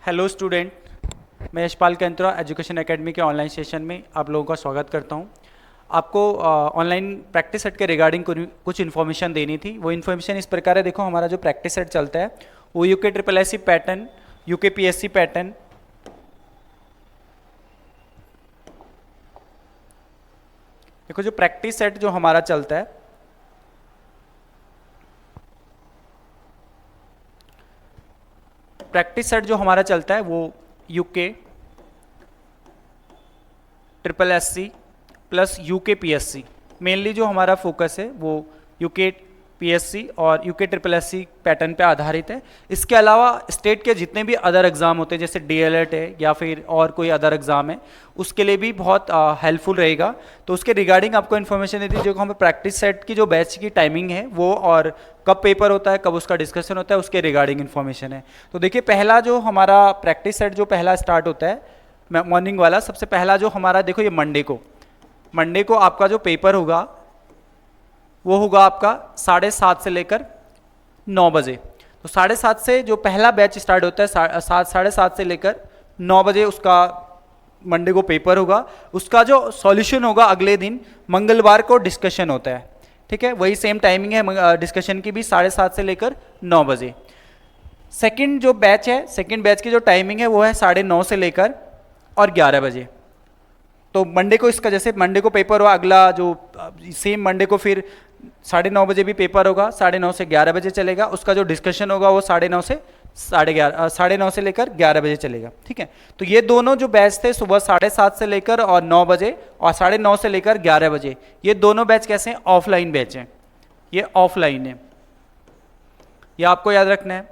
Hello student, मैं Yashpal Kaintra education academy के online session में आप लोगों का स्वागत करता हूं। आपको ऑनलाइन प्रैक्टिस सेट के रिगार्डिंग कुछ इन्फॉर्मेशन देनी थी। वो इन्फॉर्मेशन इस प्रकार है। देखो, हमारा जो प्रैक्टिस सेट चलता है वो UK triple S C pattern, UK P S C pattern, देखो जो प्रैक्टिस सेट जो हमारा चलता है वो UK triple S C plus UK P S C, mainly जो हमारा फोकस है वो यूके पी एस सी और UK triple S C pattern पे आधारित है। इसके अलावा स्टेट के जितने भी अदर एग्जाम होते हैं, जैसे डीएलएड है या फिर और कोई अदर एग्जाम है, उसके लिए भी बहुत हेल्पफुल रहेगा। तो उसके रिगार्डिंग आपको इन्फॉर्मेशन देती है। जो हमें प्रैक्टिस सेट की जो बैच की टाइमिंग है वो, और कब पेपर होता है, कब उसका डिस्कशन होता है, उसके रिगार्डिंग इन्फॉर्मेशन है। तो देखिए, पहला जो हमारा प्रैक्टिस सेट जो पहला स्टार्ट होता है मॉर्निंग वाला, सबसे पहला जो हमारा, देखो ये मंडे को आपका जो पेपर होगा वो होगा आपका 7:30 से लेकर 9 बजे। तो 7:30 से जो पहला बैच स्टार्ट होता है, 7:30 से लेकर 9 बजे उसका मंडे को पेपर होगा। उसका जो सॉल्यूशन होगा अगले दिन मंगलवार को डिस्कशन होता है। ठीक है, वही सेम टाइमिंग है डिस्कशन की भी, 7:30 से लेकर 9 बजे। सेकंड जो बैच है, सेकंड बैच की जो टाइमिंग है वो है 9:30 से लेकर और 11 बजे। तो मंडे को इसका, जैसे मंडे को पेपर हुआ, अगला जो सेम मंडे को फिर 9:30 बजे भी पेपर होगा, 9:30 से 11 बजे चलेगा। उसका जो डिस्कशन होगा वो 9:30 से 9:30 से लेकर 11 बजे चलेगा। ठीक है, तो ये दोनों जो बैच थे सुबह 7:30 से लेकर और 9 बजे और 9:30 से लेकर 11 बजे, ये दोनों बैच कैसे हैं? ऑफलाइन बैच हैं। ये ऑफलाइन है, ये आपको याद रखना है,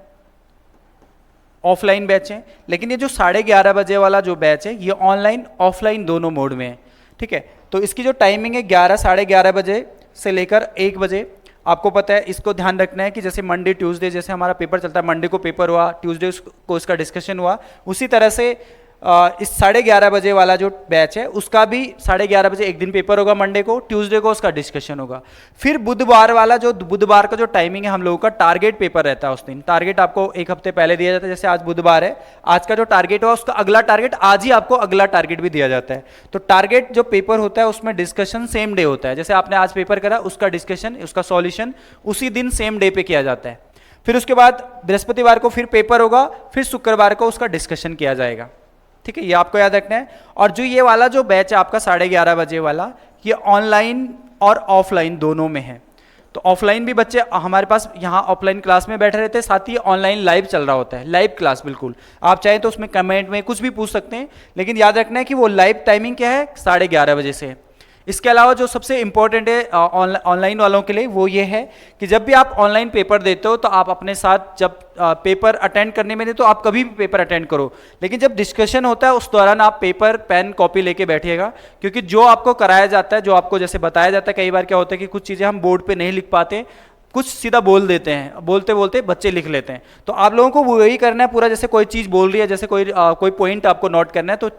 ऑफलाइन बैच है। लेकिन ये जो 11:30 बजे वाला जो बैच है ये ऑनलाइन ऑफलाइन दोनों मोड में है। ठीक है, तो इसकी जो टाइमिंग है 11 बजे से लेकर 1 बजे। आपको पता है, इसको ध्यान रखना है कि जैसे मंडे ट्यूसडे जैसे हमारा पेपर चलता है, मंडे को पेपर हुआ, ट्यूसडे को इसका डिस्कशन हुआ, उसी तरह से इस 11:30 बजे वाला जो बैच है उसका भी 11:30 बजे एक दिन पेपर होगा, मंडे को, ट्यूसडे को उसका डिस्कशन होगा। फिर बुधवार वाला, जो बुधवार का जो टाइमिंग है हम लोगों का, टारगेट पेपर रहता है उस दिन। टारगेट आपको एक हफ्ते पहले दिया जाता है, जैसे आज बुधवार है, आज का जो टारगेट हुआ उसका अगला टारगेट आज ही आपको अगला टारगेट भी दिया जाता है। तो टारगेट जो पेपर होता है उसमें डिस्कशन सेम डे होता है। जैसे आपने आज पेपर करा, उसका डिस्कशन, उसका सॉल्यूशन उसी दिन सेम डे पे किया जाता है। फिर उसके बाद बृहस्पतिवार को फिर पेपर होगा, फिर शुक्रवार को उसका डिस्कशन किया जाएगा। ठीक है, ये आपको याद रखना है। और जो ये वाला जो बैच है आपका 11:30 बजे वाला, ये ऑनलाइन और ऑफलाइन दोनों में है। तो ऑफलाइन भी बच्चे हमारे पास यहाँ ऑफलाइन क्लास में बैठे रहते हैं, साथ ही ऑनलाइन लाइव चल रहा होता है, लाइव क्लास बिल्कुल। आप चाहें तो उसमें कमेंट में कुछ भी पूछ सकते हैं, लेकिन याद रखना है कि वो लाइव टाइमिंग क्या है, 11:30 बजे से। इसके अलावा जो सबसे इंपॉर्टेंट है ऑनलाइन वालों के लिए, वो ये है कि जब भी आप ऑनलाइन पेपर देते हो तो आप अपने साथ, जब पेपर अटेंड करने में नहीं तो आप कभी भी पेपर अटेंड करो, लेकिन जब डिस्कशन होता है उस दौरान आप पेपर पेन कॉपी लेके बैठिएगा। क्योंकि जो आपको कराया जाता है, जो आपको जैसे बताया जाता है, कई बार क्या होता है कि कुछ चीज़ें हम बोर्ड पे नहीं लिख पाते, कुछ सीधा बोल देते हैं, बोलते बोलते बच्चे लिख लेते हैं। तो आप लोगों को वही करना है पूरा, जैसे कोई चीज़ बोल रही है, जैसे कोई पॉइंट आपको नोट करना है, तो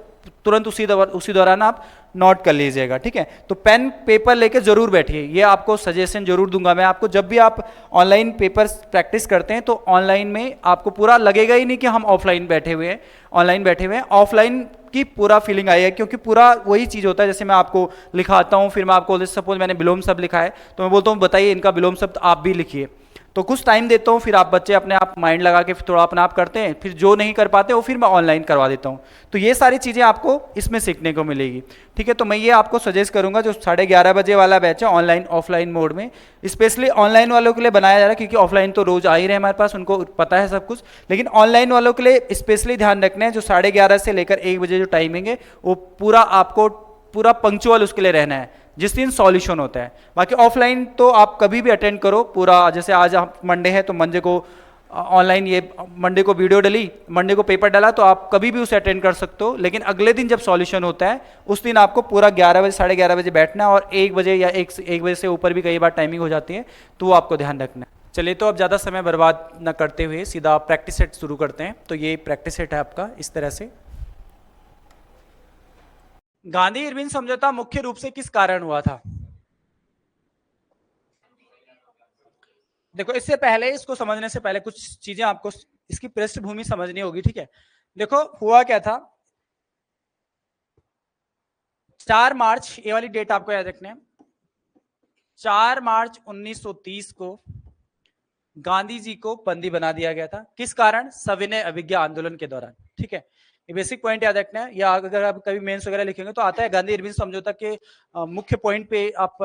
तुरंत उसी दौरान आप नोट कर लीजिएगा। ठीक है, तो पेन पेपर लेके जरूर बैठिए, ये आपको सजेशन जरूर दूंगा मैं आपको। जब भी आप ऑनलाइन पेपर प्रैक्टिस करते हैं तो ऑनलाइन में आपको पूरा लगेगा ही नहीं कि हम ऑफलाइन बैठे हुए हैं, ऑनलाइन बैठे हुए हैं। ऑफलाइन की पूरा फीलिंग आई है, क्योंकि पूरा वही चीज़ होता है। जैसे मैं आपको लिखाता हूँ, फिर मैं आपको, सपोज मैंने विलोम शब्द लिखा है तो मैं बोलता हूँ बताइए इनका विलोम शब्द आप भी लिखिए। तो कुछ टाइम देता हूँ, फिर आप बच्चे अपने आप माइंड लगा के थोड़ा अपने आप करते हैं, फिर जो नहीं कर पाते वो फिर मैं ऑनलाइन करवा देता हूँ। तो ये सारी चीज़ें आपको इसमें सीखने को मिलेगी। ठीक है, तो मैं ये आपको सजेस्ट करूंगा, जो 11:30 बजे वाला बैच है ऑनलाइन ऑफलाइन मोड में, स्पेशली ऑनलाइन वालों के लिए बनाया जा रहा है, क्योंकि ऑफलाइन तो रोज आ ही रहे हमारे पास, उनको पता है सब कुछ। लेकिन ऑनलाइन वालों के लिए स्पेशली ध्यान रखना है, जो 11:30 से लेकर 1 बजे जो टाइमिंग है वो पूरा आपको पूरा पंक्चुअल उसके लिए रहना है, जिस दिन सॉल्यूशन होता है। बाकी ऑफलाइन तो आप कभी भी अटेंड करो पूरा, जैसे आज मंडे है तो मंडे को ऑनलाइन, ये मंडे को वीडियो डली, मंडे को पेपर डाला, तो आप कभी भी उसे अटेंड कर सकते हो। लेकिन अगले दिन जब सॉल्यूशन होता है उस दिन आपको पूरा 11 बजे 11:30 बजे बैठना है, और 1 बजे या 1 बजे से ऊपर भी कई बार टाइमिंग हो जाती है, तो वो आपको ध्यान रखना है। चलिए, तो अब ज़्यादा समय बर्बाद न करते हुए सीधा प्रैक्टिस सेट शुरू करते हैं। तो ये प्रैक्टिस सेट है आपका इस तरह से। गांधी इरविन समझौता मुख्य रूप से किस कारण हुआ था? देखो, इससे पहले, इसको समझने से पहले कुछ चीजें आपको इसकी पृष्ठभूमि समझनी होगी। ठीक है, देखो हुआ क्या था, 4 मार्च, ये वाली डेट आपको याद रखना है, 4 मार्च 1930 को गांधी जी को बंदी बना दिया गया था। किस कारण? सविनय अवज्ञा आंदोलन के दौरान। ठीक है, ये बेसिक पॉइंट याद रखना है, या अगर आप कभी मेंस वगैरह लिखेंगे तो आता है गांधी इरविन समझौता के मुख्य पॉइंट पे आप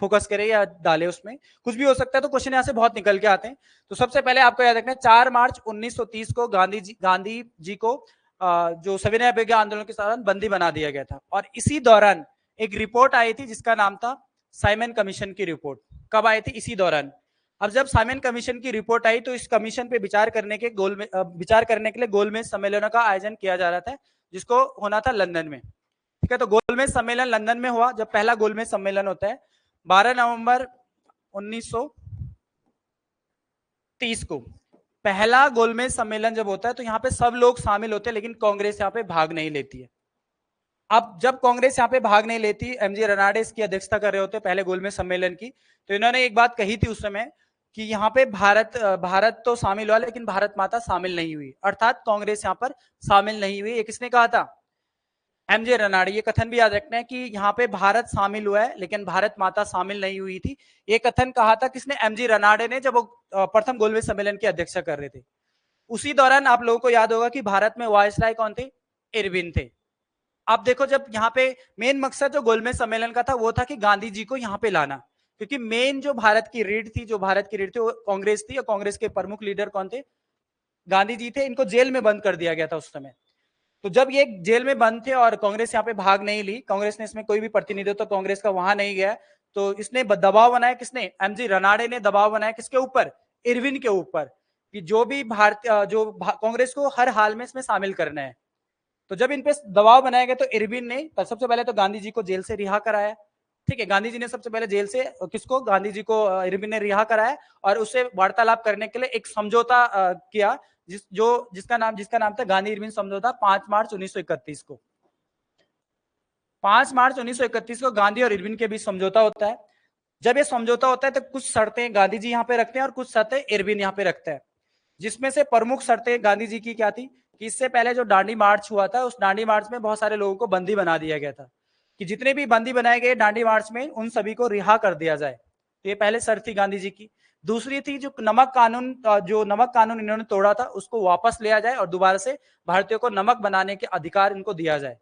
फोकस करें या डालें, उसमें कुछ भी हो सकता है, तो क्वेश्चन यहाँ से बहुत निकल के आते हैं। तो सबसे पहले आपको याद रखना है 4 मार्च 1930 को गांधी जी को जो सविनय अवज्ञा आंदोलन के दौरान बंदी बना दिया गया था। और इसी दौरान एक रिपोर्ट आई थी जिसका नाम था साइमन कमीशन की रिपोर्ट। कब आई थी? इसी दौरान। अब जब साइमन कमीशन की रिपोर्ट आई तो इस कमीशन पे विचार करने के लिए गोलमेज सम्मेलनों का आयोजन किया जा रहा था, जिसको होना था लंदन में। ठीक है, तो गोलमेज सम्मेलन लंदन में हुआ। जब पहला गोलमेज सम्मेलन होता है 12 नवंबर 1930 को, पहला गोलमेज सम्मेलन जब होता है तो यहाँ पे सब लोग शामिल होते हैं, लेकिन कांग्रेस यहाँ पे भाग नहीं लेती है। अब जब कांग्रेस यहाँ पे भाग नहीं लेती, एमजी रनाडे इसकी अध्यक्षता कर रहे होते पहले गोलमेज सम्मेलन की, तो इन्होंने एक बात कही थी उस समय कि यहाँ पे भारत तो शामिल हुआ लेकिन भारत माता शामिल नहीं हुई, अर्थात कांग्रेस यहाँ पर शामिल नहीं हुई। ये किसने कहा था? एमजे रनाडे। ये कथन भी याद रखना है कि यहाँ पे भारत शामिल हुआ है लेकिन भारत माता शामिल नहीं हुई थी। ये कथन कहा था किसने? एमजी रनाडे ने, जब वो प्रथम गोलमेज सम्मेलन की अध्यक्षता कर रहे थे। उसी दौरान आप लोगों को याद होगा कि भारत में वायसराय कौन थे? इरविन थे। अब देखो, जब यहाँ पे मेन मकसद जो गोलमेज सम्मेलन का था वो था कि गांधी जी को यहाँ पे लाना, क्योंकि मेन जो भारत की रीढ़ थी वो कांग्रेस थी, और कांग्रेस के प्रमुख लीडर कौन थे? गांधी जी थे। इनको जेल में बंद कर दिया गया था उस समय। तो जब ये जेल में बंद थे और कांग्रेस यहाँ पे भाग नहीं ली, कांग्रेस ने इसमें कोई भी प्रतिनिधित्व तो कांग्रेस का वहां नहीं गया, तो इसने दबाव बनाया। किसने? एमजी रनाडे ने दबाव बनाया। किसके ऊपर? इरविन के ऊपर, कि जो भी कांग्रेस को हर हाल में इसमें शामिल करना है। तो जब इन पे दबाव बनाया गया तो इरविन ने सबसे पहले तो गांधी जी को जेल से रिहा कराया। ठीक है, गांधी जी ने सबसे पहले जेल से किसको? गांधी जी को इरविन ने रिहा कराया और उससे वार्तालाप करने के लिए एक समझौता किया, जिसका नाम था गांधी इरविन समझौता। 5 मार्च 1931 को 5 मार्च 1931 को गांधी और इरविन के बीच समझौता होता है। जब ये समझौता होता है तो कुछ शर्तें गांधी जी यहाँ पे रखते हैं और कुछ शर्तें इरविन यहाँ पे रखता है, जिसमें से प्रमुख शर्तें गांधी जी की क्या थी कि इससे पहले जो दांडी मार्च हुआ था, उस दांडी मार्च में बहुत सारे लोगों को बंदी बना दिया गया था, कि जितने भी बंदी बनाए गए दांडी मार्च में उन सभी को रिहा कर दिया जाए। तो ये पहले शर्त थी गांधी जी की। दूसरी थी जो नमक कानून इन्होंने तोड़ा था उसको वापस लिया जाए और दोबारा से भारतीयों को नमक बनाने के अधिकार इनको दिया जाए।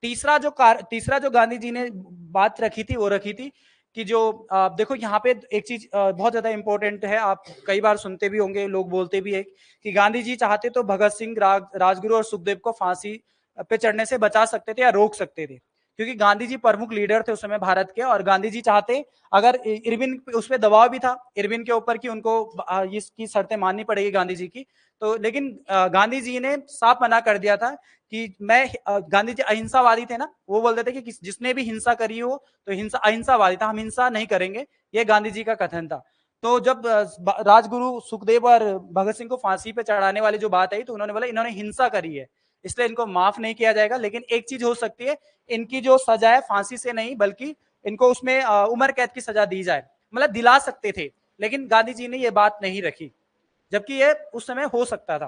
तीसरा जो गांधी जी ने बात रखी थी वो रखी थी कि जो देखो यहाँ पे एक चीज बहुत ज्यादा इंपॉर्टेंट है, आप कई बार सुनते भी होंगे, लोग बोलते भी है कि गांधी जी चाहते तो भगत सिंह, राजगुरु और सुखदेव को फांसी पे चढ़ने से बचा सकते थे या रोक सकते थे, क्योंकि गांधी जी प्रमुख लीडर थे उस समय भारत के। और गांधी जी चाहते, अगर इरविन उस पर दबाव भी था इरविन के ऊपर कि उनको इसकी शर्तें माननी पड़ेगी गांधी जी की, तो लेकिन गांधी जी ने साफ मना कर दिया था कि गांधी जी अहिंसावादी थे ना, वो बोलते थे कि जिसने भी हिंसा करी हो तो हिंसा अहिंसावादी था, हम हिंसा नहीं करेंगे, ये गांधी जी का कथन था। तो जब राजगुरु सुखदेव और भगत सिंह को फांसी पे चढ़ाने वाली जो बात आई तो उन्होंने बोला इन्होंने हिंसा करी है इसलिए इनको माफ नहीं किया जाएगा, लेकिन एक चीज हो सकती है, इनकी जो सजा है फांसी से नहीं बल्कि इनको उसमें उम्र कैद की सजा दी जाए, मतलब दिला सकते थे, लेकिन गांधी जी ने ये बात नहीं रखी, जबकि ये उस समय हो सकता था।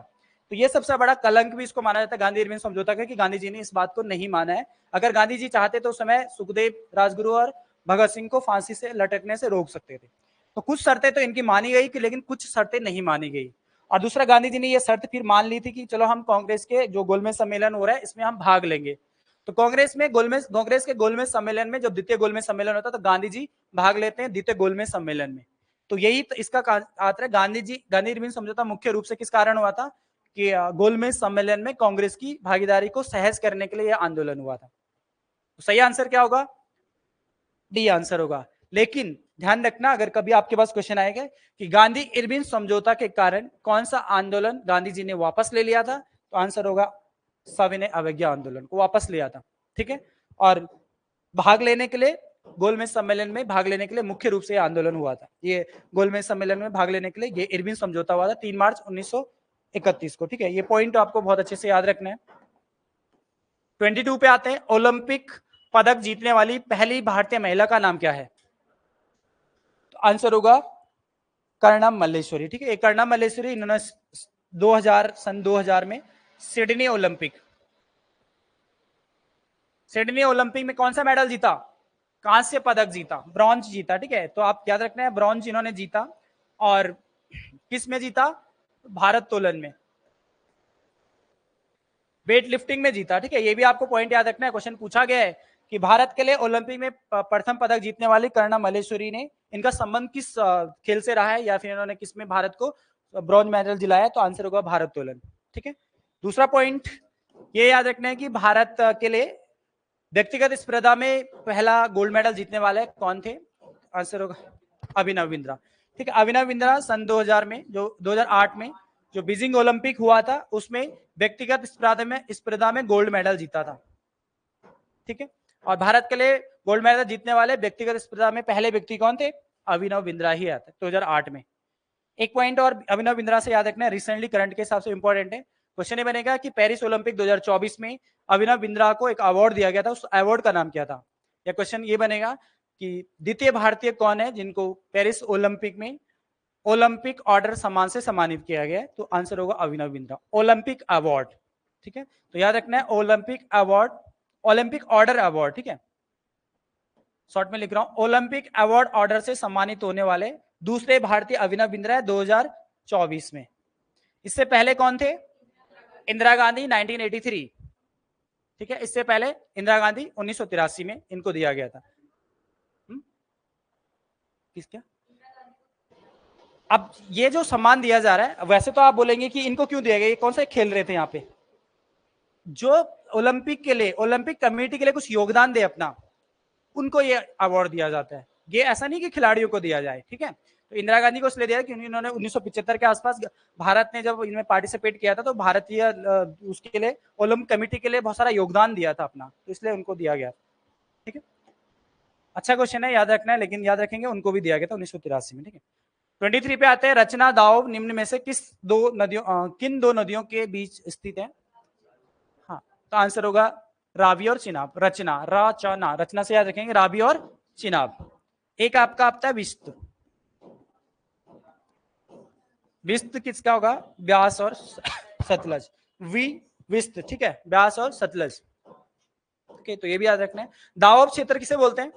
तो ये सबसे बड़ा कलंक भी इसको माना जाता है गांधी इरविन समझौता का, कि गांधी जी ने इस बात को नहीं माना है। अगर गांधी जी चाहते तो उस समय सुखदेव, राजगुरु और भगत सिंह को फांसी से लटकने से रोक सकते थे। तो कुछ शर्तें तो इनकी मानी गई कि, लेकिन कुछ शर्तें नहीं मानी गई। और दूसरा, गांधी जी ने यह शर्त फिर मान ली थी कि चलो हम कांग्रेस के जो गोलमेज सम्मेलन हो रहा है इसमें हम भाग लेंगे। तो कांग्रेस के गोलमेज सम्मेलन में, जब द्वितीय गोलमेज सम्मेलन होता है तो गांधी जी भाग लेते हैं द्वितीय गोलमेज सम्मेलन में। तो यही तो इसका आता है, गांधी इरविन समझौता मुख्य रूप से किस कारण हुआ था कि गोलमेज सम्मेलन में कांग्रेस की भागीदारी को सहज करने के लिए यह आंदोलन हुआ था। तो सही आंसर क्या होगा? डी आंसर होगा। लेकिन ध्यान रखना, अगर कभी आपके पास क्वेश्चन आएगा कि गांधी इरविन समझौता के कारण कौन सा आंदोलन गांधी जी ने वापस ले लिया था, तो आंसर होगा सविनय अवज्ञा आंदोलन को वापस लिया था। ठीक है, और भाग लेने के लिए, गोलमेज सम्मेलन में भाग लेने के लिए मुख्य रूप से आंदोलन हुआ था। ये गोलमेज सम्मेलन में भाग लेने के लिए ये इरविन समझौता हुआ था 3 मार्च 1931 को। ठीक है, ये पॉइंट आपको बहुत अच्छे से याद रखना है। 22 पे आते हैं। ओलंपिक पदक जीतने वाली पहली भारतीय महिला का नाम क्या है? तो आंसर होगा कर्णम मल्लेश्वरी। ठीक है, कर्णम मल्लेश्वरी, इन्होंने सन 2000 में सिडनी ओलंपिक, सिडनी ओलंपिक में कौन सा मेडल जीता? कांस्य पदक जीता, ब्रॉन्ज जीता, ठीक है। तो आप याद रखना है ब्रॉन्ज इन्होंने जीता, और किस में जीता? भारोत्तोलन में, वेट लिफ्टिंग में जीता, ठीक है। ये भी आपको पॉइंट याद रखना है, क्वेश्चन पूछा गया है कि भारत के लिए ओलंपिक में प्रथम पदक जीतने वाली कर्णा मल्लेश्वरी ने, इनका संबंध किस खेल से रहा है, या फिर इन्होंने किस में भारत को ब्रॉन्ज मेडल दिलाया? तो आंसर होगा भारोत्तोलन, ठीक है। दूसरा पॉइंट ये याद रखना है कि भारत के लिए व्यक्तिगत स्पर्धा में पहला गोल्ड मेडल जीतने वाले कौन थे? आंसर होगा अभिनव बिंद्रा, ठीक है। अभिनव बिंद्रा सन 2000 में, जो 2008 में जो बीजिंग ओलंपिक हुआ था, उसमें व्यक्तिगत स्पर्धा में गोल्ड मेडल जीता था, ठीक है। और भारत के लिए गोल्ड मेडल जीतने वाले व्यक्तिगत स्पर्धा में पहले व्यक्ति कौन थे? अभिनव बिंद्रा ही आते 2008 में। एक पॉइंट और अभिनव बिंद्रा से याद रखना है, रिसेंटली करंट के हिसाब से इंपॉर्टेंट है। क्वेश्चन ये बनेगा कि पेरिस ओलंपिक 2024 में अभिनव बिंद्रा को एक अवार्ड दिया गया था, उस अवार्ड का नाम क्या था? या क्वेश्चन ये बनेगा कि द्वितीय भारतीय कौन है जिनको पेरिस ओलंपिक में ओलंपिक ऑर्डर सम्मान से सम्मानित किया गया है? तो आंसर होगा अभिनव बिंद्रा, ओलंपिक अवार्ड, ठीक है। तो याद रखना है Olympic award, Olympic order award, ठीक है। शॉर्ट में लिख रहा हूं, ओलंपिक अवार्ड ऑर्डर से सम्मानित होने वाले दूसरे भारतीय अभिनव बिंद्रा 2024 में। इससे पहले कौन थे? इंदिरा गांधी 1983, ठीक है। इससे पहले इंदिरा गांधी 1983 में इनको दिया गया था। किस क्या? अब ये जो सम्मान दिया जा रहा है, वैसे तो आप बोलेंगे कि इनको क्यों दिया गया, ये कौन सा खेल रहे थे यहाँ पे? जो ओलंपिक के लिए, ओलंपिक कमेटी के लिए कुछ योगदान दे अपना, उनको ये अवार्ड दिया जाता है। ये ऐसा नहीं कि खिलाड़ियों को दिया जाए, ठीक है। तो इंदिरा गांधी को इसलिए दिया क्योंकि इन्होंने 1975 के आसपास भारत ने जब इनमें पार्टिसिपेट किया था, तो भारतीय उसके लिए ओलंपिक कमेटी के लिए बहुत सारा योगदान दिया था अपना, तो इसलिए उनको दिया गया, ठीक है। अच्छा क्वेश्चन है, याद रखना है, लेकिन याद रखेंगे उनको भी दिया गया था 1983 में, ठीक है। 23 पे आते हैं, रचना दाव निम्न में से किन दो नदियों के बीच स्थित है? हाँ, तो आंसर होगा रावी और चिनाब। रचना, रचना, रचना से याद रखेंगे रावी और चिनाब। एक आपका आता है विस्त, विस्त किसका होगा? ब्यास और सतलज, विस्त, ठीक है, ब्यास और सतलज, ओके। तो ये भी याद रखना है। दावाब क्षेत्र किसे बोलते हैं?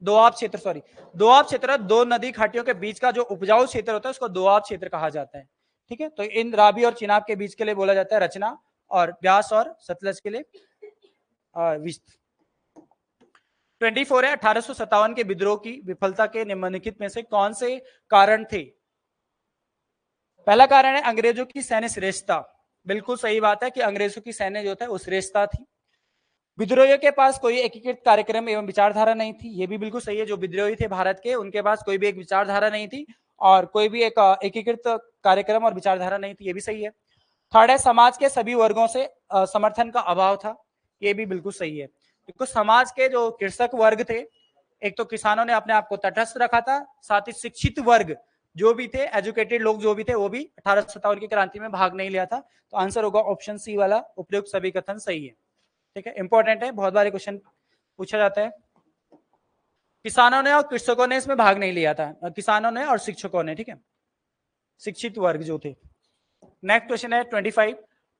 दोआब क्षेत्र, सॉरी, दोआब क्षेत्र दो नदी घाटियों के बीच का जो उपजाऊ क्षेत्र होता है उसको दोआब क्षेत्र कहा जाता है, ठीक है। तो इन रावी और चिनाब के बीच के लिए बोला जाता है रचना, और ब्यास और सतलज के लिए विस्त। 24 है, 1857 के विद्रोह की विफलता के निम्नलिखित में से कौन से कारण थे? पहला कारण है अंग्रेजों की सैन्य श्रेष्ठता, बिल्कुल सही बात है कि अंग्रेजों की सैन्य जो था वो श्रेष्ठता थी। विद्रोहियों के पास कोई एकीकृत कार्यक्रम एवं विचारधारा नहीं थी, ये भी बिल्कुल सही है। जो विद्रोही थे भारत के, उनके पास कोई भी एक विचारधारा नहीं थी, और कोई भी एक एकीकृत कार्यक्रम और विचारधारा नहीं थी, ये भी सही है। थर्ड है, समाज के सभी वर्गों से समर्थन का अभाव था, ये भी बिल्कुल सही है। क्योंकि समाज के जो कृषक वर्ग थे, एक तो किसानों ने अपने आप को तटस्थ रखा था, साथ ही शिक्षित वर्ग जो भी थे, एजुकेटेड लोग जो भी थे, वो भी 1857 की क्रांति में भाग नहीं लिया था। तो आंसर होगा ऑप्शन सी वाला, उपयुक्त सभी कथन सही है, ठीक है। इंपॉर्टेंट है, बहुत बार क्वेश्चन पूछा जाता है। किसानों ने और कृषकों ने इसमें भाग नहीं लिया था, किसानों ने और शिक्षकों ने, ठीक है, शिक्षित वर्ग जो थे। नेक्स्ट क्वेश्चन है 25,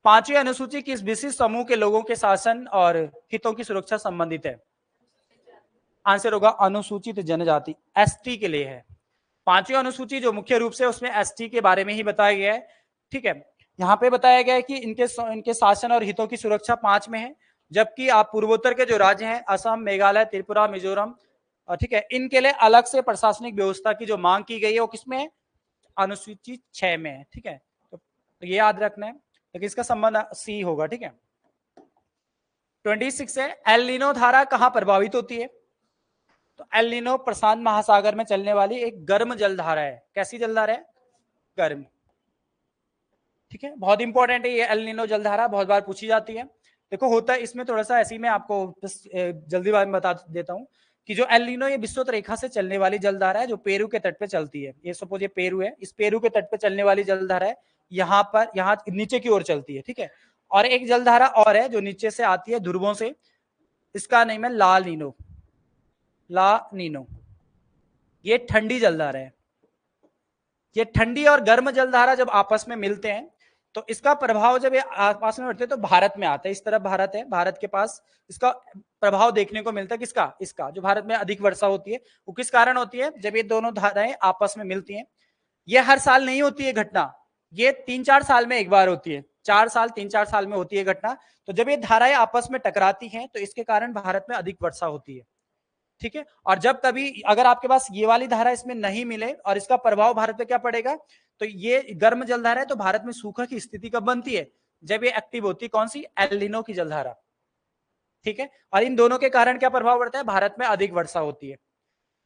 पांचवी अनुसूची किस विशिष्ट समूह के लोगों के शासन और हितों की सुरक्षा संबंधित है? आंसर होगा अनुसूचित जनजाति, एसटी के लिए है। पांचवी अनुसूची जो मुख्य रूप से उसमें एसटी के बारे में ही बताया गया है, ठीक है। यहाँ पे बताया गया है कि इनके शासन और हितों की सुरक्षा 5 में है, जबकि आप पूर्वोत्तर के जो राज्य हैं, असम, मेघालय, त्रिपुरा, मिजोरम, ठीक है, इनके लिए अलग से प्रशासनिक व्यवस्था की जो मांग की गई है वो किसमें है? अनुसूची 6 में है, ठीक है। तो ये याद रखना है, लेकिन इसका संबंध सी होगा, ठीक है। 26 है, एल नीनो धारा कहां प्रभावित होती है? तो एल नीनो प्रशांत महासागर में चलने वाली एक गर्म जलधारा है। कैसी जलधारा है? गर्म, ठीक है। बहुत इंपॉर्टेंट है ये एल नीनो जलधारा, बहुत बार पूछी जाती है। देखो होता है इसमें थोड़ा सा ऐसी, मैं आपको जल्दी में बता देता हूँ कि जो एल नीनो ये विषुवत रेखा से चलने वाली जलधारा है, जो पेरू के तट पे चलती है। ये सपोज ये पेरू है, इस पेरू के तट पे चलने वाली जलधारा है, यहाँ पर, यहाँ नीचे की ओर चलती है, ठीक है। और एक जलधारा और है जो नीचे से आती है ध्रुवों से, इसका नेम है ला नीनो, ला नीनो। ये ठंडी जलधारा है। ये ठंडी और गर्म जलधारा जब आपस में मिलते हैं तो इसका प्रभाव जब ये आसपास में बढ़ते हैं तो भारत में आता है, इस तरफ भारत है, भारत के पास इसका प्रभाव देखने को मिलता है। किसका? इसका। जो भारत में अधिक वर्षा होती है वो किस कारण होती है? जब ये दोनों धाराएं आपस में मिलती हैं। ये हर साल नहीं होती है घटना, ये 3-4 साल में एक बार होती है, 3-4 साल में होती है घटना। तो जब ये धाराएं आपस में टकराती हैं तो इसके कारण भारत में अधिक वर्षा होती है। ठीक है, और जब कभी अगर आपके पास ये वाली धारा इसमें नहीं मिले और इसका प्रभाव भारत पे क्या पड़ेगा, तो ये गर्म जलधारा है, तो भारत में सूखा की स्थिति कब बनती है? जब ये एक्टिव होती है। कौन सी? एल नीनो की जलधारा। ठीक है, और इन दोनों के कारण क्या प्रभाव पड़ता है? भारत में अधिक वर्षा होती है।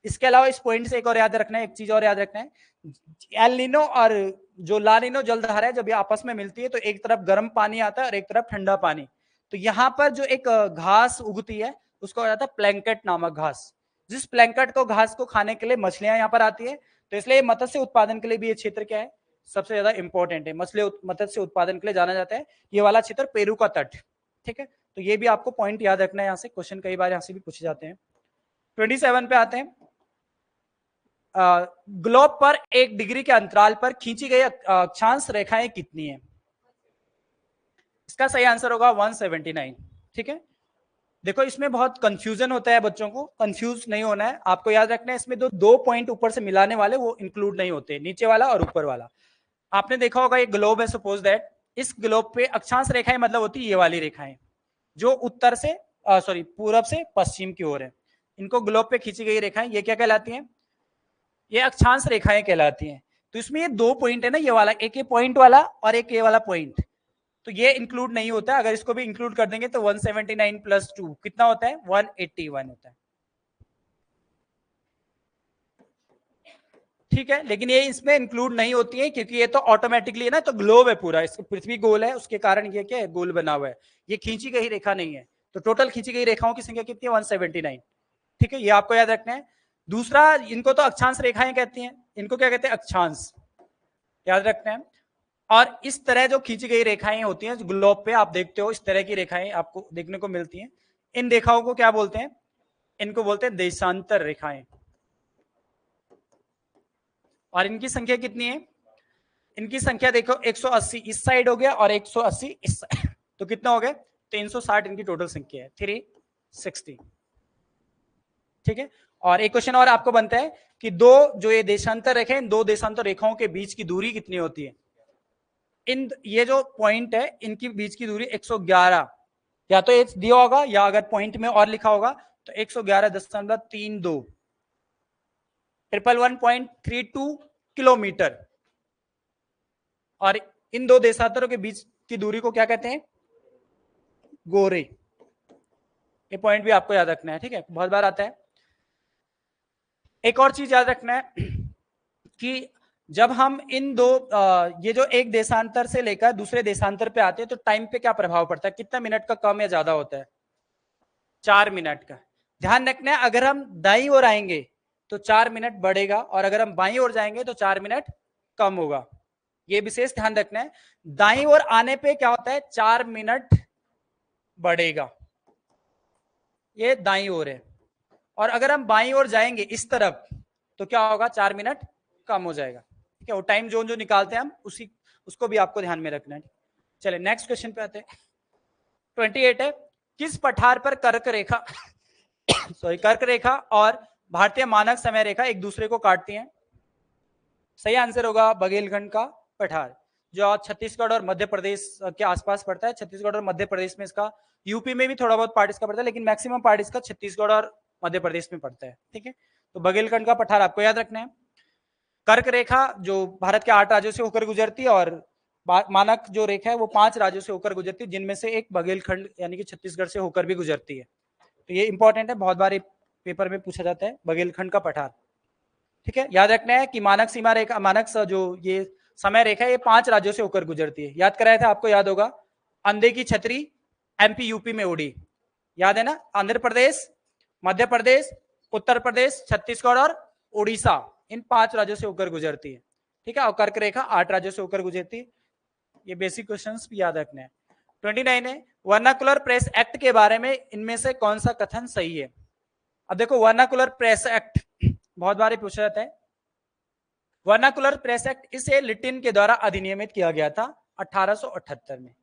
इसके अलावा इस पॉइंट से एक और याद रखना है, एक चीज और याद रखना है, एल नीनो और जो ला नीनो जलधारा है जब ये आपस में मिलती है तो एक तरफ गर्म पानी आता है और एक तरफ ठंडा पानी। तो यहाँ पर जो एक घास उगती है उसको कहा जाता है प्लैंकेट नामक घास। जिस प्लैंकेट को घास को खाने के लिए मछलियां यहाँ पर आती है, तो इसलिए मत्स्य उत्पादन के लिए भी ये क्षेत्र क्या है? सबसे ज्यादा इंपॉर्टेंट है। मत्स्य उत्पादन के लिए जाना जाता है ये वाला क्षेत्र, पेरू का तट। ठीक है, तो ये भी आपको पॉइंट याद रखना है, यहाँ से क्वेश्चन कई बार यहाँ से भी पूछे जाते हैं। 27 पे आते हैं। ग्लोब पर 1 डिग्री के अंतराल पर खींची गई अक्षांश रेखाएं कितनी है? इसका सही आंसर होगा 179। ठीक है, देखो इसमें बहुत कंफ्यूजन होता है, बच्चों को कंफ्यूज नहीं होना है। आपको याद रखना है इसमें दो पॉइंट ऊपर से मिलाने वाले वो इंक्लूड नहीं होते, नीचे वाला और ऊपर वाला। आपने देखा होगा ये ग्लोब है, सपोज दैट इस ग्लोब पे अक्षांश रेखाएं मतलब होती है ये वाली रेखाएं जो उत्तर से पूरब से पश्चिम की ओर है। इनको ग्लोब पे खींची गई रेखाएं ये क्या कहलाती हैं? ये अक्षांश रेखाएं कहलाती हैं। तो इसमें ये 2 पॉइंट है ना, ये वाला, एक ये पॉइंट वाला और एक ये वाला पॉइंट, तो ये इंक्लूड नहीं होता है। अगर इसको भी इंक्लूड कर देंगे तो 179 प्लस 2 कितना होता है? 181 होता है। ठीक है, लेकिन ये इसमें इंक्लूड नहीं होती है क्योंकि ये तो ऑटोमेटिकली है ना, तो ग्लोब है पूरा, इसको पृथ्वी गोल है उसके कारण ये क्या है? गोल बना हुआ है, ये खींची गई रेखा नहीं है। तो टोटल खींची गई रेखाओं की संख्या कितनी है? 179। ठीक है, ये आपको याद रखना है। दूसरा, इनको तो अक्षांश रेखाएं कहती हैं, इनको क्या कहते हैं? अक्षांश, याद रखना है। और इस तरह जो खींची गई रेखाएं होती हैं ग्लोब पे, आप देखते हो इस तरह की रेखाएं आपको देखने को मिलती हैं। इन रेखाओं को क्या बोलते हैं? इनको बोलते हैं देशांतर रेखाएं। और इनकी संख्या कितनी है? इनकी संख्या देखो 180 इस साइड हो गया और 180 इस साइड, तो कितना हो गया? 360 इनकी टोटल संख्या है, 360। ठीक है, और एक क्वेश्चन और आपको बनता है कि जो ये देशांतर रेखा है, इन 2 देशांतर रेखाओं के बीच की दूरी कितनी होती है? ये जो पॉइंट है इनकी बीच की दूरी 111, या तो ये दिया होगा या अगर पॉइंट में और लिखा होगा तो 111.32 111.32 किलोमीटर। और इन 2 देशांतरों के बीच की दूरी को क्या कहते हैं? गोरे। ये पॉइंट भी आपको याद रखना है। ठीक है, बहुत बार आता है। एक और चीज याद रखना है कि जब हम इन ये जो एक देशांतर से लेकर दूसरे देशांतर पे आते हैं तो टाइम पे क्या प्रभाव पड़ता है? कितना मिनट का कम या ज्यादा होता है? 4 मिनट का। ध्यान रखना है, अगर हम दाईं ओर आएंगे तो 4 मिनट बढ़ेगा और अगर हम बाईं ओर जाएंगे तो 4 मिनट कम होगा। ये विशेष ध्यान रखना है। दाईं ओर आने पे क्या होता है? 4 मिनट बढ़ेगा, ये दाईं ओर है। और अगर हम बाईं ओर जाएंगे इस तरफ तो क्या होगा? 4 मिनट कम हो जाएगा। ठीक है, वो टाइम जोन जो निकालते हैं हम उसको भी आपको ध्यान में रखना है। चले नेक्स्ट क्वेश्चन पे आते हैं। 28 है, किस पठार पर कर्क रेखा कर्क रेखा और भारतीय मानक समय रेखा एक दूसरे को काटती हैं? सही आंसर होगा बघेलखंड का पठार, जो छत्तीसगढ़ और मध्य प्रदेश के आसपास पड़ता है। छत्तीसगढ़ और मध्य प्रदेश में इसका, यूपी में भी थोड़ा बहुत पार्ट इसका पड़ता है, लेकिन मैक्सिमम पार्ट इसका छत्तीसगढ़ और मध्य प्रदेश में पड़ता है। ठीक है, तो बघेलखंड का पठार आपको याद रखना है। कर्क रेखा जो भारत के 8 राज्यों से होकर गुजरती है और मानक जो रेखा है वो 5 राज्यों से होकर गुजरती है, जिनमें से एक बघेलखंड यानी कि छत्तीसगढ़ से होकर भी गुजरती है। तो ये इंपॉर्टेंट है, बहुत बार पेपर में पूछा जाता है बघेलखंड का पठार। ठीक है, याद रखना है कि मानक सीमा रेखा, मानक जो ये समय रेखा है ये 5 राज्यों से होकर गुजरती है। याद कराया था आपको, याद होगा, अंधे की छतरी एमपी यूपी में उड़ी, याद है ना? आंध्र प्रदेश, मध्य प्रदेश, उत्तर प्रदेश, छत्तीसगढ़ और उड़ीसा, इन 5 राज्यों से होकर गुजरती है। ठीक है, और कर्क रेखा 8 राज्यों से होकर गुजरती है। ये बेसिक क्वेश्चंस भी याद रखने हैं। 29 है, वर्नाकुलर प्रेस एक्ट के बारे में इनमें से कौन सा कथन सही है? अब देखो, वर्नाकुलर प्रेस एक्ट बहुत बार पूछा जाता है। वर्नाकुलर प्रेस एक्ट इसे लिटिन के द्वारा अधिनियमित किया गया था 1878 में।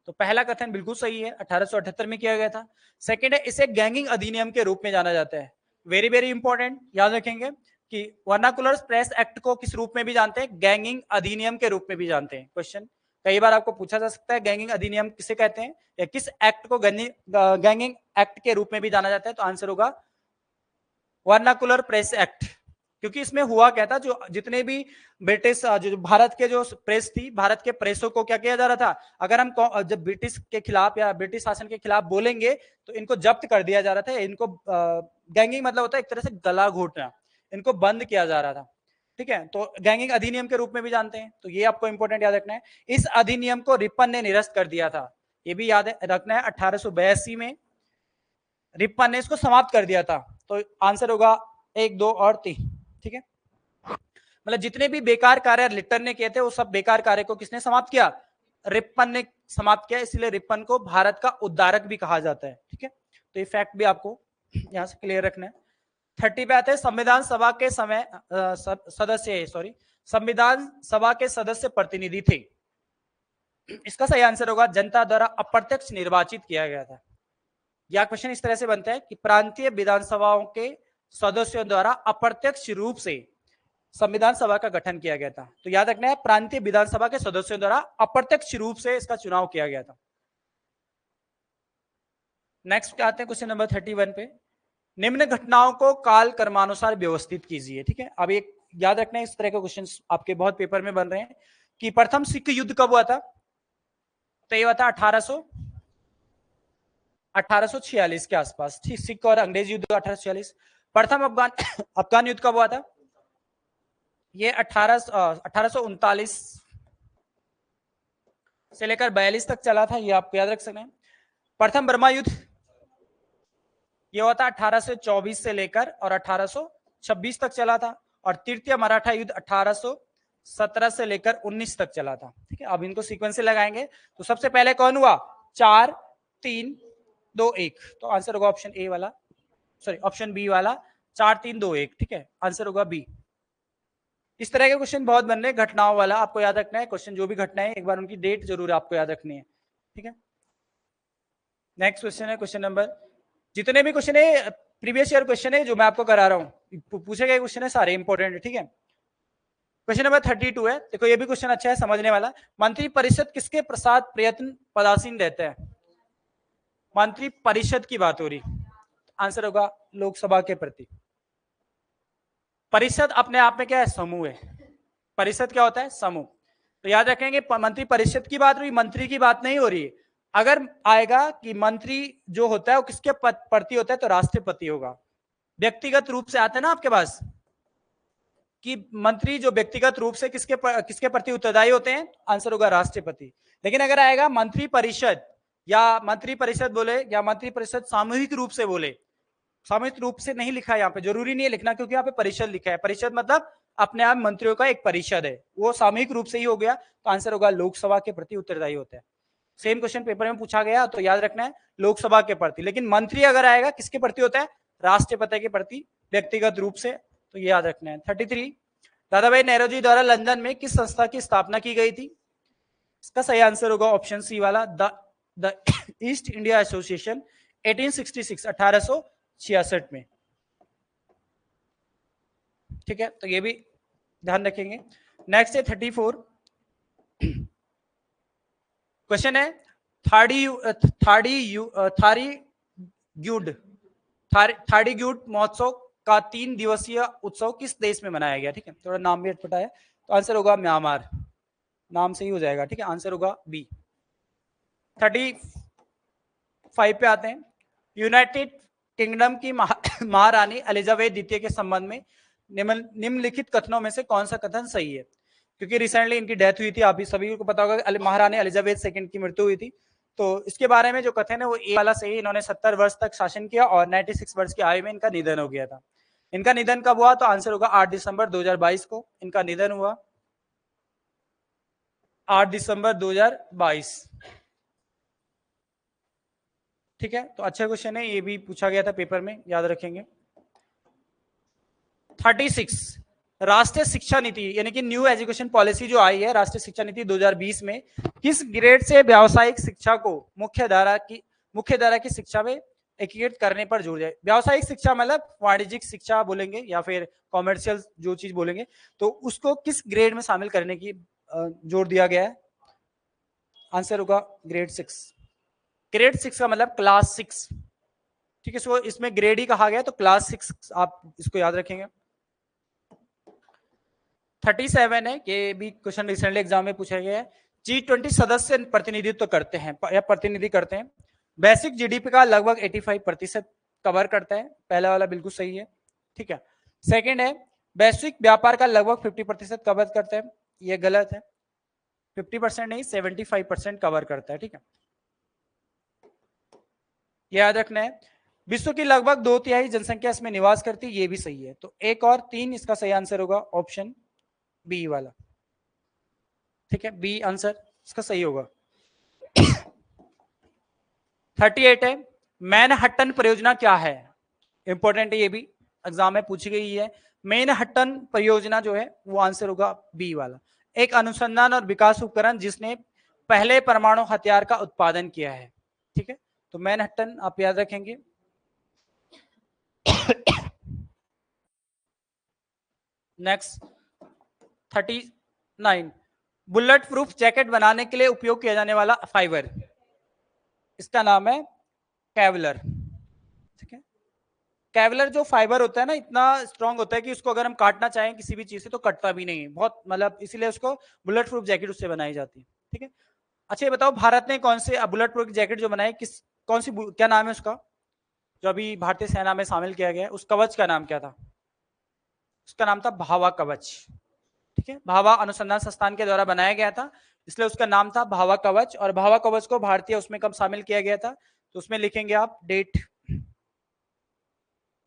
तो पहला कथन बिल्कुल सही है, 1878 में किया गया था। सेकंड है, इसे गैंगिंग अधिनियम के रूप में जाना जाता है। वेरी वेरी इंपॉर्टेंट, याद रखेंगे कि वर्नाकुलर प्रेस एक्ट को किस रूप में भी जानते हैं, गैंगिंग अधिनियम के रूप में भी जानते हैं। क्वेश्चन कई बार आपको पूछा जा सकता है गैंगिंग अधिनियम किसे कहते हैं, या किस एक्ट को गैंगिंग एक्ट के रूप में भी जाना जाता है। तो आंसर होगा वर्नाकुलर प्रेस एक्ट। क्योंकि इसमें हुआ क्या था, जो जितने भी ब्रिटिश जो भारत के जो प्रेस थी, भारत के प्रेसों को क्या किया जा रहा था, अगर हम जब ब्रिटिश के खिलाफ या ब्रिटिश शासन के खिलाफ बोलेंगे तो इनको जब्त कर दिया जा रहा था। इनको गैंगिंग मतलब होता है एक तरह से गला घोटना, इनको बंद किया जा रहा था। ठीक है, तो गैंगिंग अधिनियम के रूप में भी जानते हैं। तो ये आपको इंपॉर्टेंट याद रखना है। इस अधिनियम को रिपन ने निरस्त कर दिया था, ये भी याद रखना है। 1882 में रिपन ने इसको समाप्त कर दिया था। तो आंसर होगा 1, 2 और 3। ठीक है, मतलब जितने भी बेकार कार्य लिट्टन ने किए थे वो सब बेकार कार्य को किसने समाप्त किया, रिपन ने समाप्त किया। इसलिए रिपन को भारत का उद्धारक भी कहा जाता है। ठीक है, तो ये फैक्ट भी आपको यहां से क्लियर रखना है। 30 पे आते हैं, संविधान सभा के संविधान सभा के सदस्य प्रतिनिधि थे। इसका सही आंसर होगा जनता द्वारा अप्रत्यक्ष निर्वाचित किया गया था। यह क्वेश्चन इस तरह से बनता है कि प्रांतीय विधानसभाओं के सदस्यों द्वारा अप्रत्यक्ष रूप से संविधान सभा का गठन किया गया था। तो याद रखना है, प्रांतीय विधानसभा के सदस्यों द्वारा अप्रत्यक्ष रूप से इसका चुनाव किया गया था। नेक्स्ट आते हैं क्वेश्चन नंबर 31 पे। निम्न घटनाओं को काल कर्मानुसार व्यवस्थित कीजिए। ठीक है, अब एक याद रखना है, इस तरह के क्वेश्चन आपके बहुत पेपर में बन रहे हैं कि प्रथम सिख युद्ध कब हुआ था। तो ये हुआ था 1846 के आसपास। ठीक, सिख और अंग्रेज युद्ध 1846। प्रथम अफगान युद्ध कब हुआ था, ये 1839 से लेकर 42 तक चला था, ये आपको याद रख सकते हैं। प्रथम बर्मा युद्ध ये हुआ था 1824 से लेकर और 1826 तक चला था। और तृतीय मराठा युद्ध 1817 से लेकर 19 तक चला था। ठीक है, अब इनको सीक्वेंस से लगाएंगे। तो सबसे पहले कौन हुआ, 4, 3, 2, 1। तो आंसर होगा ऑप्शन ए वाला, सॉरी ऑप्शन बी वाला, 4, 3, 2, 1। ठीक है, आंसर होगा बी। इस तरह के क्वेश्चन बहुत बन रहे हैं, घटनाओं वाला आपको याद रखना है। क्वेश्चन जो भी घटनाएं एक बार उनकी डेट जरूर आपको याद रखनी है। ठीक है, नेक्स्ट क्वेश्चन है क्वेश्चन नंबर, जितने भी क्वेश्चन है प्रीवियस ईयर क्वेश्चन है जो मैं आपको करा रहा हूँ, पूछे गए क्वेश्चन है सारे इंपॉर्टेंट है। ठीक है, क्वेश्चन नंबर 32 है, देखो ये भी क्वेश्चन अच्छा है, समझने वाला। मंत्री परिषद किसके प्रसाद प्रयत्न पदासीन रहते हैं। मंत्री परिषद की बात हो रही, आंसर होगा लोकसभा के प्रति। परिषद अपने आप में क्या है, समूह है। परिषद क्या होता है, समूह। तो याद रखेंगे मंत्री परिषद की बात हुई, मंत्री की बात नहीं हो रही है। अगर आएगा कि मंत्री जो होता है वो किसके प्रति होता है, तो राष्ट्रपति होगा। व्यक्तिगत रूप से आता है ना आपके पास कि मंत्री जो व्यक्तिगत रूप से किसके प्रति उत्तरदायी होते हैं, आंसर होगा राष्ट्रपति। लेकिन अगर आएगा मंत्री परिषद, या मंत्री परिषद बोले या मंत्री परिषद सामूहिक रूप से बोले, सामूहिक रूप से नहीं लिखा है यहाँ पे, जरूरी नहीं है लिखना क्योंकि यहाँ पे परिषद लिखा है। परिषद मतलब अपने आप मंत्रियों का एक परिषद है, वो सामूहिक रूप से ही हो गया। तो आंसर होगा लोकसभा के प्रति उत्तरदायी होता है। सेम क्वेश्चन पेपर में पूछा गया, तो याद रखना है लोकसभा के प्रति। लेकिन मंत्री अगर आएगा किसके प्रति होता है, राष्ट्रपति के प्रति व्यक्तिगत रूप से। तो ये याद रखना है। 33, दादा भाई नेहरू द्वारा लंदन में किस संस्था की स्थापना की गई थी। इसका सही आंसर होगा ऑप्शन सी वाला, द ईस्ट इंडिया एसोसिएशन, 1866 1866 में। ठीक है, तो ये भी ध्यान रखेंगे। नेक्स्ट है 34, क्वेश्चन है थाड़ी ग्यूड महोत्सव का 3 दिवसीय उत्सव किस देश में मनाया गया। ठीक है, थोड़ा नाम भी अटपटा है, तो आंसर होगा म्यांमार, नाम से ही हो जाएगा। ठीक है, आंसर होगा बी। 35 पे आते हैं, यूनाइटेड किंगडम की महारानी एलिजाबेथ द्वितीय के संबंध में निम्नलिखित कथनों में से कौन सा कथन सही है। क्योंकि रिसेंटली इनकी डेथ हुई थी, आप सभी को पता होगा, महारानी एलिजाबेथ सेकंड की मृत्यु हुई थी। तो इसके बारे में जो कथन है वो ए वाला सही, इन्होंने 70 वर्ष तक शासन किया और 96 वर्ष की आयु में इनका निधन हो गया था। इनका निधन कब हुआ, तो आंसर होगा 8 दिसंबर 2022 को इनका निधन हुआ, 8 दिसंबर 2022। ठीक है, तो अच्छा क्वेश्चन है, ये भी पूछा गया था पेपर में, याद रखेंगे। 36, राष्ट्रीय शिक्षा नीति यानी कि न्यू एजुकेशन पॉलिसी जो आई है राष्ट्रीय शिक्षा नीति 2020 में किस ग्रेड से व्यावसायिक शिक्षा को मुख्य धारा की शिक्षा में एकीकृत करने पर जोर दिया। व्यावसायिक शिक्षा मतलब वाणिज्यिक शिक्षा बोलेंगे या फिर कॉमर्शियल जो चीज बोलेंगे, तो उसको किस ग्रेड में शामिल करने की जोर दिया गया है? आंसर होगा ग्रेड 6। ग्रेड 6 का मतलब क्लास 6, ठीक है, इसको इसमें ग्रेड ही कहा गया तो क्लास 6 आप इसको याद रखेंगे। 37 है, ये भी क्वेश्चन रिसेंटली एग्जाम में पूछा गया है। G20 सदस्य प्रतिनिधित्व करते हैं या प्रतिनिधि करते हैं, वैश्विक जीडीपी का लगभग 85% कवर करता है, पहला वाला बिल्कुल सही है, ठीक है। सेकंड है वैश्विक व्यापार का लगभग 50% कवर करता है, ये गलत है, 50% नहीं 75% कवर करता है, ठीक है, याद रखना है। विश्व की लगभग 2/3 जनसंख्या इसमें निवास करती है, ये भी सही है। तो 1 और 3 इसका सही आंसर होगा ऑप्शन बी वाला, ठीक है, बी आंसर इसका सही होगा। 38 है मैनहट्टन परियोजना क्या है? इंपॉर्टेंट है, ये भी एग्जाम में पूछी गई है। मैनहट्टन परियोजना जो है वो आंसर होगा बी वाला, एक अनुसंधान और विकास उपकरण जिसने पहले परमाणु हथियार का उत्पादन किया है, ठीक है, तो मैनहट्टन आप याद रखेंगे। नेक्स्ट 39 बुलेट प्रूफ जैकेट बनाने के लिए उपयोग किया जाने वाला फाइबर, इसका नाम है केवलर, ठीक है। केवलर जो फाइबर होता है ना इतना स्ट्रांग होता है कि उसको अगर हम काटना चाहें किसी भी चीज से तो कटता भी नहीं है, बहुत मतलब इसीलिए उसको बुलेट प्रूफ जैकेट उससे बनाई जाती है, ठीक है। अच्छा ये बताओ भारत ने कौन से बुलेट प्रूफ जैकेट जो बनाए किस कौन सी क्या नाम है उसका, जो अभी भारतीय सेना में शामिल किया गया है, उस कवच का नाम क्या था? उसका नाम था भावा कवच, ठीक है, भावा अनुसंधान संस्थान के द्वारा बनाया गया था, इसलिए उसका नाम था भावा कवच। और भावा कवच को भारतीय उसमें कब शामिल किया गया था? तो उसमें लिखेंगे आप डेट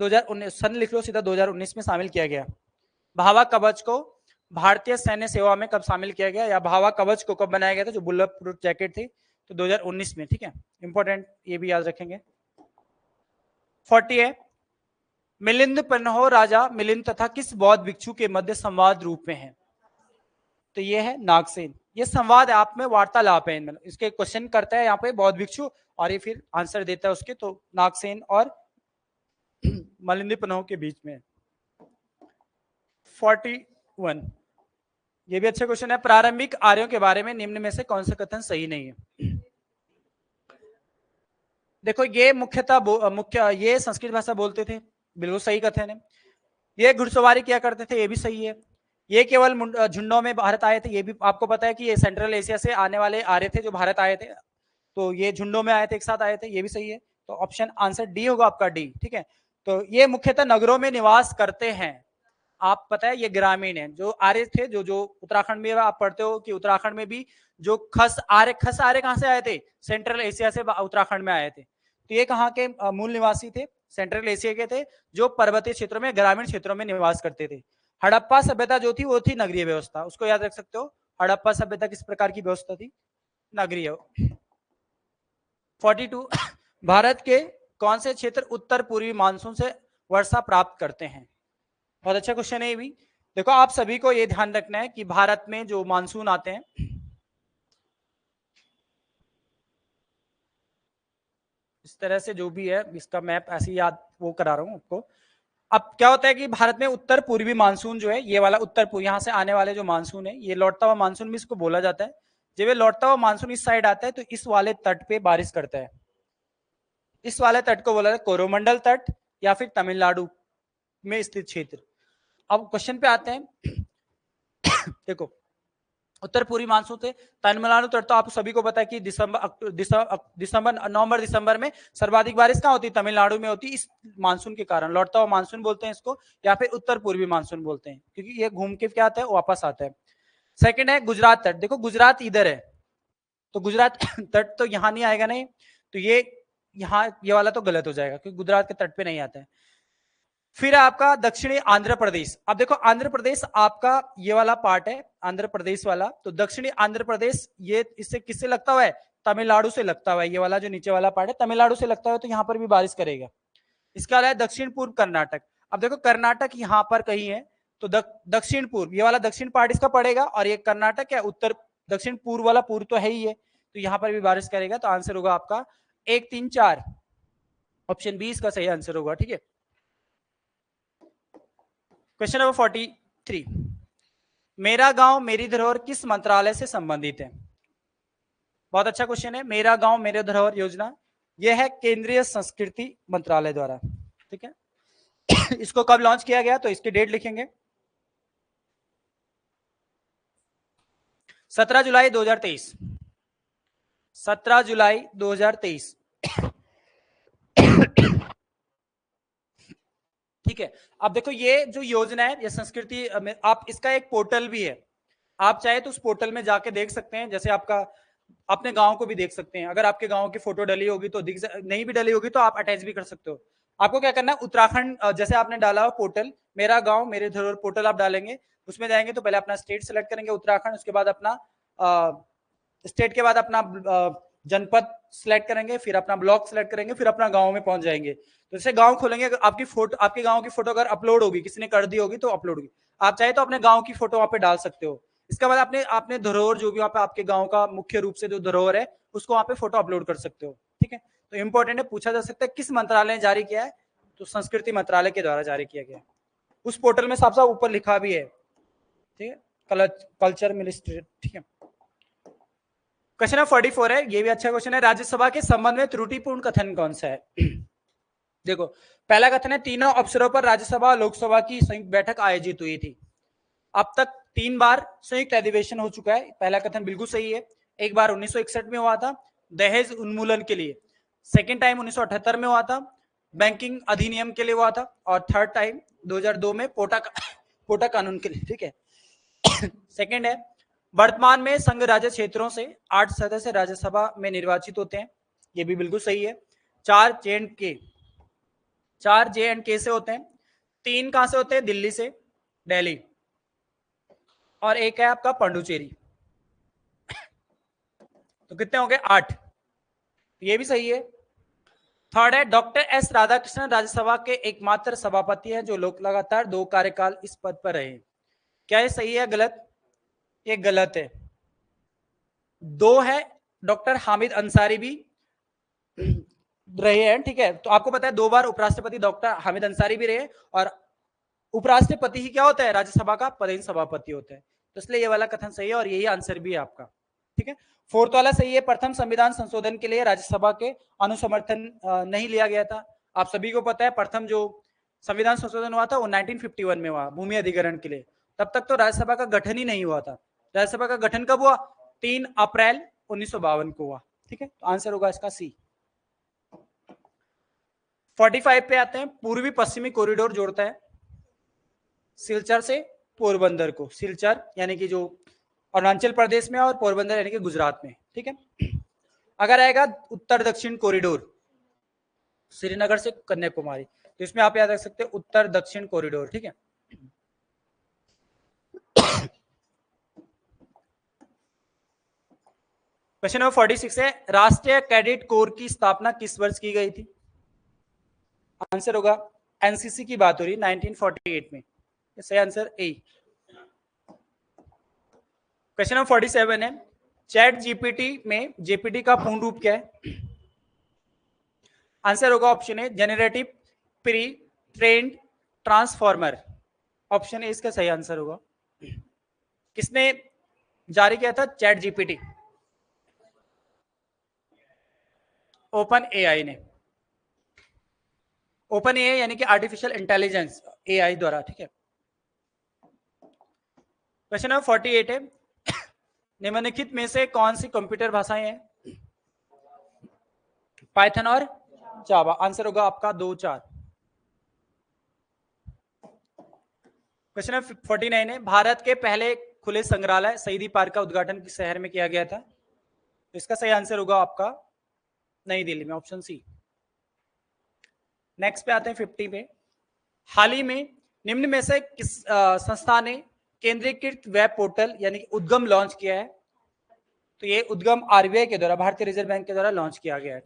2019 सन लिख लो सीधा, 2019 में शामिल किया गया। भावा कवच को भारतीय सैन्य सेवा में कब शामिल किया गया, या भावा कवच को कब बनाया गया था जो बुलेट प्रूफ जैकेट थी? तो 2019 में, ठीक है, इंपॉर्टेंट, ये भी याद रखेंगे। 40 है मिलिंद पन्हो राजा मिलिंद तथा किस बौद्ध भिक्षु के मध्य संवाद रूप में है? तो ये है नागसेन, ये संवाद आप में वार्तालाप है इनमें, इसके क्वेश्चन करता है यहाँ पे बौद्ध भिक्षु और ये फिर आंसर देता है उसके, तो नागसेन और मिलिंद पन्हो के बीच में। 41 ये भी अच्छा क्वेश्चन है, प्रारंभिक आर्यों के बारे में निम्न में से कौन सा कथन सही नहीं है? देखो ये मुख्य ये संस्कृत भाषा बोलते थे, बिल्कुल सही कथन है। ये घुड़सवारी किया करते थे, ये भी सही है। ये केवल झुंडों में भारत आए थे, ये भी आपको पता है कि ये सेंट्रल एशिया से आने वाले आर्य थे जो भारत आए थे, तो ये झुंडों में आए थे, एक साथ आए थे, ये भी सही है। तो ऑप्शन आंसर डी होगा आपका, डी, ठीक है। तो ये मुख्यतः नगरों में निवास करते हैं, आप पता है ये ग्रामीण है। जो आर्य थे जो उत्तराखंड में आप पढ़ते हो कि उत्तराखंड में भी जो खस आर्य कहां से आए थे? सेंट्रल एशिया से उत्तराखंड में आए थे। तो ये कहाँ के मूल निवासी थे? सेंट्रल एशिया के थे, जो पर्वतीय क्षेत्रों में ग्रामीण क्षेत्रों में निवास करते थे। हड़प्पा सभ्यता जो थी वो थी नगरीय व्यवस्था, उसको याद रख सकते हो। हड़प्पा सभ्यता किस प्रकार की व्यवस्था थी? नगरीय। 42 भारत के कौन से क्षेत्र उत्तर पूर्वी मानसून से वर्षा प्राप्त करते हैं? बहुत अच्छा क्वेश्चन है ये भी। देखो आप सभी को ये ध्यान रखना है कि भारत में जो मानसून आते हैं, इस तरह से जो भी है इसका मैप ऐसे याद वो करा रहा हूं आपको। अब क्या होता है कि भारत में उत्तर पूर्वी मानसून जो है, ये वाला उत्तर पूर्व यहाँ से आने वाले जो मानसून है, ये लौटता हुआ मानसून भी इसको बोला जाता है। जब ये लौटता हुआ मानसून इस साइड आता है तो इस वाले तट पे बारिश करता है, इस वाले तट को बोला जाता है कोरोमंडल तट या फिर तमिलनाडु में स्थित क्षेत्र। अब क्वेश्चन पे आते हैं। देखो उत्तर पूर्वी मानसून थे, तमिलनाडु तट तो आप सभी को पता है कि नवंबर दिसंबर में सर्वाधिक बारिश कहाँ होती है? तमिलनाडु में होती है। इस मानसून के कारण लौटता हुआ मानसून बोलते हैं इसको, या फिर उत्तर पूर्वी मानसून बोलते हैं, क्योंकि ये घूम के क्या आता है वापस आता है। सेकंड है गुजरात तट। देखो गुजरात इधर है, तो गुजरात तट तो यहाँ नहीं आएगा, नहीं, तो ये यहाँ ये वाला तो गलत हो जाएगा क्योंकि गुजरात के तट पे नहीं आता है। फिर आपका दक्षिणी आंध्र प्रदेश। अब देखो आंध्र प्रदेश आपका ये वाला पार्ट है, आंध्र प्रदेश वाला, तो दक्षिणी आंध्र प्रदेश ये इससे किससे लगता हुआ है? तमिलनाडु से लगता हुआ है। ये वाला जो नीचे वाला पार्ट है तमिलनाडु से लगता हुआ है, तो यहाँ पर भी बारिश करेगा। इसके अलावा दक्षिण पूर्व कर्नाटक। अब देखो कर्नाटक यहाँ पर कहीं है, तो दक्षिण पूर्व, ये वाला दक्षिण पार्ट इसका पड़ेगा, और ये कर्नाटक है, उत्तर दक्षिण पूर्व वाला पूर्व तो है ही है, तो यहां पर भी बारिश करेगा। तो आंसर होगा आपका 1, 3, 4, ऑप्शन बी इसका सही आंसर होगा। ठीक है, क्वेश्चन नंबर 43, मेरा गांव मेरी धरोहर किस मंत्रालय से संबंधित है? बहुत अच्छा क्वेश्चन है। मेरा गांव मेरी धरोहर योजना, यह है केंद्रीय संस्कृति मंत्रालय द्वारा। ठीक है, इसको कब लॉन्च किया गया, तो इसकी डेट लिखेंगे 17 जुलाई 2023, 17 जुलाई 2023। ठीक है, अब देखो ये जो योजना है, ये संस्कृति, आप इसका एक पोर्टल भी है, आप चाहे तो उस पोर्टल में जाके देख सकते हैं। जैसे आपका अपने गांव को भी देख सकते हैं, अगर आपके गांव की फोटो डली होगी तो दिख, नहीं भी डली होगी तो आप अटैच भी कर सकते हो। आपको क्या करना है, उत्तराखंड, जैसे आपने डाला हो पोर्टल मेरा गांव मेरे धरोहर पोर्टल, आप डालेंगे उसमें जाएंगे तो पहले अपना स्टेट सेलेक्ट करेंगे उत्तराखंड, उसके बाद अपना स्टेट के बाद अपना जनपद सिलेक्ट करेंगे, फिर अपना ब्लॉक सिलेक्ट करेंगे, फिर अपना गांव में पहुंच जाएंगे। तो जैसे गांव खोलेंगे, आपकी फोटो, आपके गांव की फोटो अगर अपलोड होगी, किसी ने कर दी होगी तो अपलोड होगी, आप चाहे तो अपने गांव की फोटो वहां पे डाल सकते हो। इसके बाद आपने आपने धरोहर जो भी वहां पे आपके गांव का मुख्य रूप से जो धरोहर है उसको वहां पे फोटो अपलोड कर सकते हो। ठीक है, तो इंपॉर्टेंट है, पूछा जा सकता है किस मंत्रालय ने जारी किया है, तो संस्कृति मंत्रालय के द्वारा जारी किया गया। उस पोर्टल में साफ साफ ऊपर लिखा भी है। ठीक है, कल्चर मिनिस्ट्री। ठीक है, क्वेश्चन नंबर 44 है, ये भी अच्छा क्वेश्चन है। राज्यसभा के संबंध में त्रुटिपूर्ण कथन कौन सा है? देखो, पहला कथन है तीनों अवसरों पर राज्यसभा लोकसभा की संयुक्त बैठक आयोजित हुई थी। अब तक 3 बार संयुक्त अधिवेशन हो चुका है, पहला कथन बिल्कुल सही है। एक बार 1961 में हुआ था दहेज उन्मूलन के लिए, सेकेंड टाइम 1978 में हुआ था बैंकिंग अधिनियम के लिए हुआ था, और थर्ड टाइम 2002 में पोटा कानून के लिए। ठीक है, सेकेंड है वर्तमान में संघ राज्य क्षेत्रों से 8 सदस्य राज्यसभा में निर्वाचित होते हैं, ये भी बिल्कुल सही है। 4 J&K से होते हैं, 3 कहां से होते हैं, दिल्ली से, दिल्ली, और एक है आपका पांडुचेरी। तो कितने हो गए, 8, ये भी सही है। थर्ड है डॉक्टर एस राधाकृष्णन राज्यसभा के एकमात्र सभापति हैं जो लोग लगातार 2 कार्यकाल इस पद पर रहे। क्या ये सही है, गलत? ये गलत है। 2 है डॉक्टर हामिद अंसारी भी रहे हैं। ठीक है, तो आपको पता है 2 बार उपराष्ट्रपति डॉक्टर हामिद अंसारी भी रहे, और उपराष्ट्रपति ही क्या होता है, राज्यसभा का पदेन सभापति होता है। तो इसलिए ये वाला कथन सही है, और यही आंसर भी है आपका। ठीक है, 4th वाला सही है। प्रथम संविधान संशोधन के लिए राज्यसभा के अनुसमर्थन नहीं लिया गया था। आप सभी को पता है प्रथम जो संविधान संशोधन हुआ था वो 1951 में हुआ, भूमि अधिग्रहण के लिए। तब तक तो राज्यसभा का गठन ही नहीं हुआ था। राज्यसभा का गठन कब हुआ, 3 अप्रैल 1952 को हुआ। ठीक है, तो आंसर होगा इसका सी। 45 पे आते हैं, पूर्वी पश्चिमी कॉरिडोर जोड़ता है सिलचर से पोरबंदर को। सिलचर यानी कि जो अरुणाचल प्रदेश में, और पोरबंदर यानी कि गुजरात में। ठीक है, अगर आएगा उत्तर दक्षिण कॉरिडोर श्रीनगर से कन्याकुमारी, तो इसमें आप याद रख सकते हैं उत्तर दक्षिण कॉरिडोर। ठीक है, क्वेश्चन नंबर 46 है राष्ट्रीय कैडेट कोर की स्थापना किस वर्ष की गई थी? आंसर होगा एनसीसी की बात हो रही 1948 में, सही आंसर ए। क्वेश्चन नंबर 47 है चैट जीपीटी में जेपीटी का पूर्ण रूप क्या है? आंसर होगा option A generative pre trained transformer, option A इसका सही आंसर होगा। किसने जारी किया था चैट जीपीटी? ओपन एआई ने, ओपन एआई यानी कि आर्टिफिशियल इंटेलिजेंस एआई द्वारा। ठीक है, क्वेश्चन नंबर 48 है निम्नलिखित में से कौन सी कंप्यूटर भाषाएं हैं? पाइथन और जावा, आंसर होगा आपका 2, 4। क्वेश्चन नंबर 49 है भारत के पहले खुले संग्रहालय शहीदी पार्क का उद्घाटन किस शहर में किया गया था? तो इसका सही आंसर होगा आपका नई दिल्ली में, ऑप्शन सी। नेक्स्ट पे आते हैं 50 पे, हाल ही में निम्न में से किस संस्था ने केंद्रीकृत वेब पोर्टल यानी उद्गम लॉन्च किया है? तो ये उद्गम आरबीआई के द्वारा, भारतीय रिजर्व बैंक के द्वारा लॉन्च किया गया है।